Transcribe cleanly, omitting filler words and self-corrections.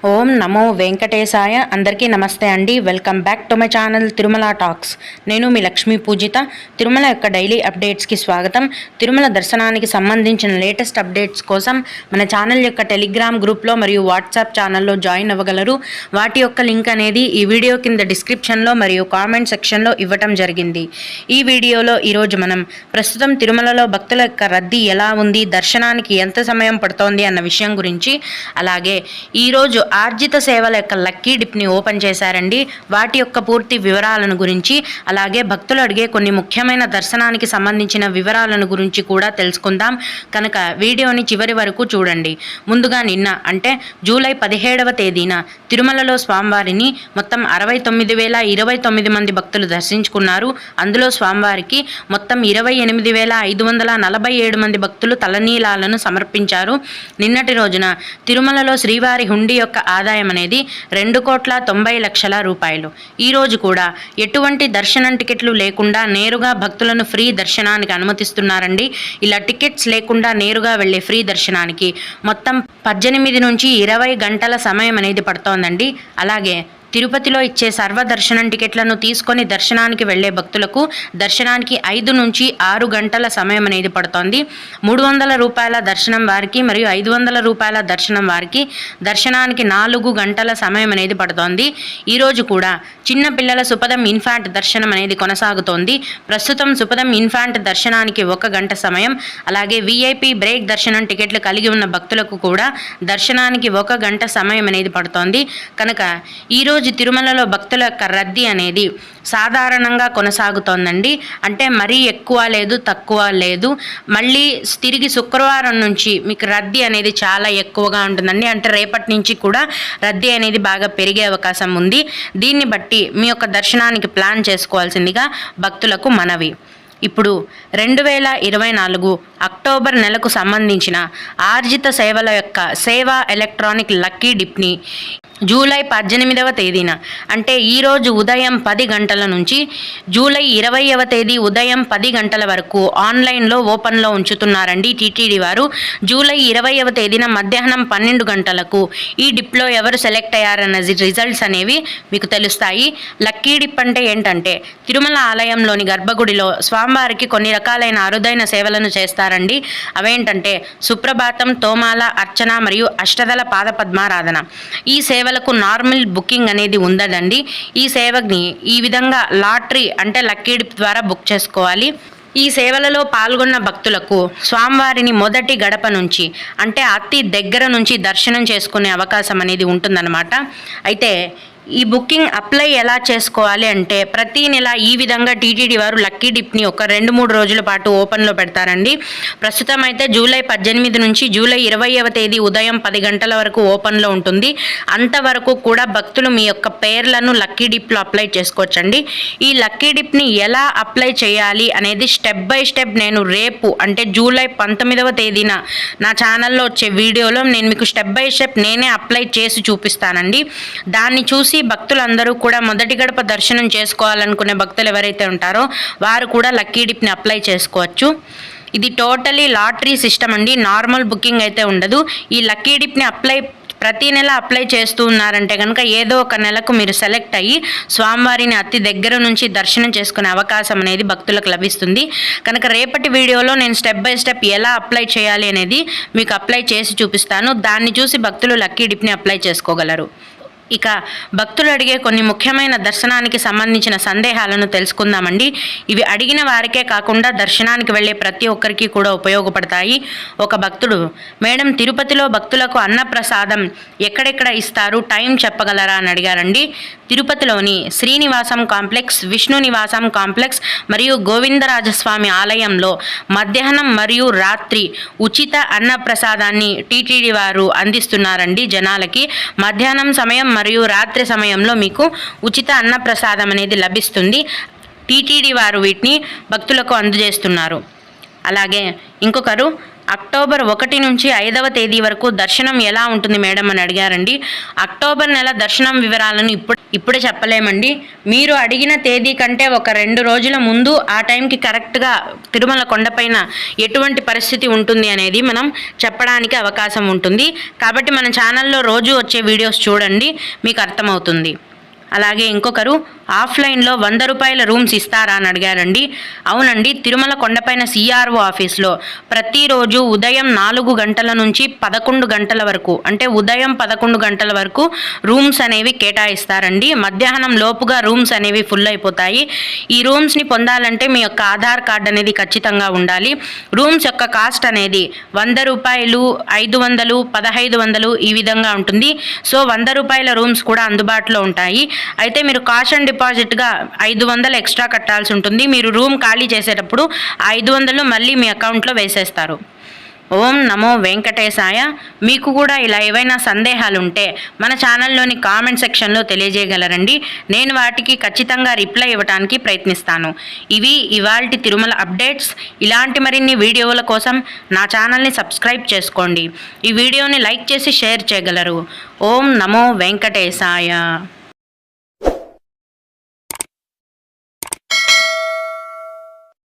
ఓం నమో వెంకటేశాయ. అందరికీ నమస్తే అండి. Welcome back to my channel Tirumala talks. నేను మీ లక్ష్మీ పూజిత. తిరుమల యొక్క డైలీ అప్డేట్స్కి స్వాగతం. తిరుమల దర్శనానికి సంబంధించిన లేటెస్ట్ అప్డేట్స్ కోసం మన ఛానల్ యొక్క టెలిగ్రామ్ గ్రూప్లో మరియు వాట్సాప్ ఛానల్లో జాయిన్ అవ్వగలరు. వాటి యొక్క లింక్ అనేది ఈ వీడియో కింద డిస్క్రిప్షన్లో మరియు కామెంట్ సెక్షన్లో ఇవ్వటం జరిగింది. ఈ వీడియోలో ఈరోజు మనం ప్రస్తుతం తిరుమలలో భక్తుల యొక్క రద్దీ ఎలా ఉంది, దర్శనానికి ఎంత సమయం పడుతోంది అన్న విషయం గురించి, అలాగే ఈరోజు ఆర్జిత సేవల యొక్క లక్కీ డిప్ని ఓపెన్ చేశారండి. వాటి యొక్క పూర్తి వివరాలను గురించి, అలాగే భక్తులు అడిగే కొన్ని ముఖ్యమైన దర్శనానికి సంబంధించిన వివరాలను గురించి కూడా తెలుసుకుందాం. కనుక వీడియోని చివరి వరకు చూడండి. ముందుగా నిన్న అంటే జూలై 17వ తేదీన తిరుమలలో స్వామివారిని మొత్తం 69,029 మంది భక్తులు దర్శించుకున్నారు. అందులో స్వామివారికి మొత్తం 28,547 మంది భక్తులు తలనీలాలను సమర్పించారు. నిన్నటి రోజున తిరుమలలో శ్రీవారి హుండీ యొక్క ఆదాయం అనేది 2,90,00,000 రూపాయలు. ఈరోజు కూడా ఎటువంటి దర్శనం టికెట్లు లేకుండా నేరుగా భక్తులను ఫ్రీ దర్శనానికి అనుమతిస్తున్నారండి. ఇలా టికెట్స్ లేకుండా నేరుగా వెళ్ళే ఫ్రీ దర్శనానికి మొత్తం 18 నుంచి 20 గంటల సమయం అనేది పడుతోందండి. అలాగే తిరుపతిలో ఇచ్చే సర్వదర్శనం టికెట్లను తీసుకొని దర్శనానికి వెళ్లే భక్తులకు దర్శనానికి 5 నుంచి 6 గంటల సమయం అనేది పడుతోంది. 300 రూపాయల దర్శనం వారికి మరియు 500 రూపాయల దర్శనం వారికి దర్శనానికి 4 గంటల సమయం అనేది పడుతోంది. ఈరోజు కూడా చిన్న పిల్లల సుపదం ఇన్ఫాంట్ దర్శనం అనేది కొనసాగుతోంది. ప్రస్తుతం సుపదం ఇన్ఫాంట్ దర్శనానికి 1 గంట సమయం, అలాగే విఐపి బ్రేక్ దర్శనం టికెట్లు కలిగి ఉన్న భక్తులకు కూడా దర్శనానికి 1 గంట సమయం అనేది పడుతోంది. కనుక ఈరోజు తిరుమలలో భక్తుల యొక్క రద్దీ అనేది సాధారణంగా కొనసాగుతోందండి. అంటే మరీ ఎక్కువ లేదు, తక్కువ లేదు. మళ్ళీ తిరిగి శుక్రవారం నుంచి మీకు రద్దీ అనేది చాలా ఎక్కువగా ఉంటుందండి. అంటే రేపటి నుంచి కూడా రద్దీ అనేది బాగా పెరిగే అవకాశం ఉంది. దీన్ని బట్టి మీ యొక్క దర్శనానికి ప్లాన్ చేసుకోవాల్సిందిగా భక్తులకు మనవి. ఇప్పుడు 2024 అక్టోబర్ నెలకు సంబంధించిన ఆర్జిత సేవల యొక్క సేవా ఎలక్ట్రానిక్ లక్కీ డిప్ని జూలై 18వ తేదీన అంటే ఈరోజు ఉదయం 10 గంటల నుంచి జూలై 20వ తేదీ ఉదయం 10 గంటల వరకు ఆన్లైన్లో ఓపెన్లో ఉంచుతున్నారండి టీటీడీ వారు. జూలై 20వ తేదీన మధ్యాహ్నం 12 గంటలకు ఈ డిప్లో ఎవరు సెలెక్ట్ అయ్యారన్న రిజల్ట్స్ అనేవి మీకు తెలుస్తాయి. లక్కీ డిప్ అంటే ఏంటంటే తిరుమల ఆలయంలోని గర్భగుడిలో స్వామివారికి కొన్ని రకాలైన అరుదైన సేవలను చేస్తారండి. అవేంటంటే సుప్రభాతం, తోమాల, అర్చన మరియు అష్టదళ పాద పద్మారాధన. ఈ సేవలకు నార్మల్ బుకింగ్ అనేది ఉండదండి. ఈ సేవని ఈ విధంగా లాటరీ అంటే లక్కీ డిప్ ద్వారా బుక్ చేసుకోవాలి. ఈ సేవలలో పాల్గొన్న భక్తులకు స్వామివారిని మొదటి గడప నుంచి అంటే అతి దగ్గర నుంచి దర్శనం చేసుకునే అవకాశం అనేది ఉంటుందన్నమాట. అయితే ఈ బుకింగ్ అప్లై ఎలా చేసుకోవాలి అంటే ప్రతి నెల ఈ విధంగా టీటీడీ వారు లక్కీ డిప్ని ఒక 2-3 రోజుల పాటు ఓపెన్లో పెడతారండి. ప్రస్తుతం అయితే జూలై 18 నుంచి జూలై 20వ తేదీ ఉదయం 10 గంటల వరకు ఓపెన్లో ఉంటుంది. అంతవరకు కూడా భక్తులు మీ యొక్క పేర్లను లక్కీ డిప్లో అప్లై చేసుకోవచ్చండి. ఈ లక్కీ డిప్ని ఎలా అప్లై చేయాలి అనేది స్టెప్ బై స్టెప్ నేను రేపు అంటే జూలై 19వ తేదీన నా ఛానల్లో వచ్చే వీడియోలో నేను మీకు స్టెప్ బై స్టెప్ నేనే అప్లై చేసి చూపిస్తానండి. దాన్ని చూసి భక్తులందరూ కూడా మొదటి గడప దర్శనం చేసుకోవాలనుకునే భక్తులు ఎవరైతే ఉంటారో వారు కూడా లక్కీ డిప్ని అప్లై చేసుకోవచ్చు. ఇది టోటలీ లాటరీ సిస్టమ్ అండి. నార్మల్ బుకింగ్ అయితే ఉండదు. ఈ లక్కీ డిప్ని ప్రతి నెల అప్లై చేస్తూ ఉన్నారంటే కనుక ఏదో ఒక నెలకు మీరు సెలెక్ట్ అయ్యి స్వామివారిని అతి దగ్గర నుంచి దర్శనం చేసుకునే అవకాశం అనేది భక్తులకు లభిస్తుంది. కనుక రేపటి వీడియోలో నేను స్టెప్ బై స్టెప్ ఎలా అప్లై చేయాలి అనేది మీకు అప్లై చేసి చూపిస్తాను. దాన్ని చూసి భక్తులు లక్కీ డిప్ని అప్లై చేసుకోగలరు. ఇక భక్తులు అడిగే కొన్ని ముఖ్యమైన దర్శనానికి సంబంధించిన సందేహాలను తెలుసుకుందామండి. ఇవి అడిగిన వారికే కాకుండా దర్శనానికి వెళ్ళే ప్రతి ఒక్కరికి కూడా ఉపయోగపడతాయి. ఒక భక్తుడు, మేడం తిరుపతిలో భక్తులకు అన్నప్రసాదం ఎక్కడెక్కడ ఇస్తారు, టైం చెప్పగలరా అని అడిగారండి. తిరుపతిలోని శ్రీనివాసం కాంప్లెక్స్, విష్ణు నివాసం కాంప్లెక్స్ మరియు గోవిందరాజస్వామి ఆలయంలో మధ్యాహ్నం మరియు రాత్రి ఉచిత అన్నప్రసాదాన్ని టీటీడీ వారు అందిస్తున్నారండి జనాలకి. మధ్యాహ్నం సమయం మరియు రాత్రి సమయంలో మీకు ఉచిత అన్నప్రసాదం అనేది లభిస్తుంది. టీటీడీ వారు వీటిని భక్తులకు అందజేస్తున్నారు. అలాగే ఇంకొకరు, అక్టోబర్ 1 నుంచి 5వ తేదీ వరకు దర్శనం ఎలా ఉంటుంది మేడం అని అడిగారండి. అక్టోబర్ నెల దర్శనం వివరాలను ఇప్పుడే చెప్పలేమండి. మీరు అడిగిన తేదీ కంటే ఒక 2 రోజుల ముందు ఆ టైంకి కరెక్ట్గా తిరుమల కొండపైన ఎటువంటి పరిస్థితి ఉంటుంది అనేది మనం చెప్పడానికి అవకాశం ఉంటుంది. కాబట్టి మన ఛానల్లో రోజు వచ్చే వీడియోస్ చూడండి, మీకు అర్థమవుతుంది. అలాగే ఇంకొకరు ఆఫ్లైన్లో 100 రూపాయల రూమ్స్ ఇస్తారా అని అడిగారండి. అవునండి, తిరుమల కొండపైన సిఆర్ఓ ఆఫీస్లో ప్రతిరోజు ఉదయం 4 గంటల నుంచి 11 గంటల వరకు, అంటే ఉదయం 11 గంటల వరకు రూమ్స్ అనేవి కేటాయిస్తారండి. మధ్యాహ్నం లోపుగా రూమ్స్ అనేవి ఫుల్ అయిపోతాయి. ఈ రూమ్స్ని పొందాలంటే మీ యొక్క ఆధార్ కార్డ్ అనేది ఖచ్చితంగా ఉండాలి. రూమ్స్ యొక్క కాస్ట్ అనేది 100 రూపాయలు, 500, 1500 ఈ విధంగా ఉంటుంది. సో 100 రూపాయల రూమ్స్ కూడా అందుబాటులో ఉంటాయి. అయితే మీరు కాష్ అండ్ డిపాజిట్గా 500 ఎక్స్ట్రా కట్టాల్సి ఉంటుంది. మీరు రూమ్ ఖాళీ చేసేటప్పుడు 500 మళ్ళీ మీ అకౌంట్లో వేసేస్తారు. ఓం నమో వెంకటేశాయ. మీకు కూడా ఇలా ఏవైనా సందేహాలు ఉంటే మన ఛానల్లోని కామెంట్ సెక్షన్లో తెలియజేయగలరండి. నేను వాటికి ఖచ్చితంగా రిప్లై ఇవ్వడానికి ప్రయత్నిస్తాను. ఇవి ఇవాల్టి తిరుమల అప్డేట్స్. ఇలాంటి మరిన్ని వీడియోల కోసం నా ఛానల్ని సబ్స్క్రైబ్ చేసుకోండి. ఈ వీడియోని లైక్ చేసి షేర్ చేయగలరు. ఓం నమో వెంకటేశాయ.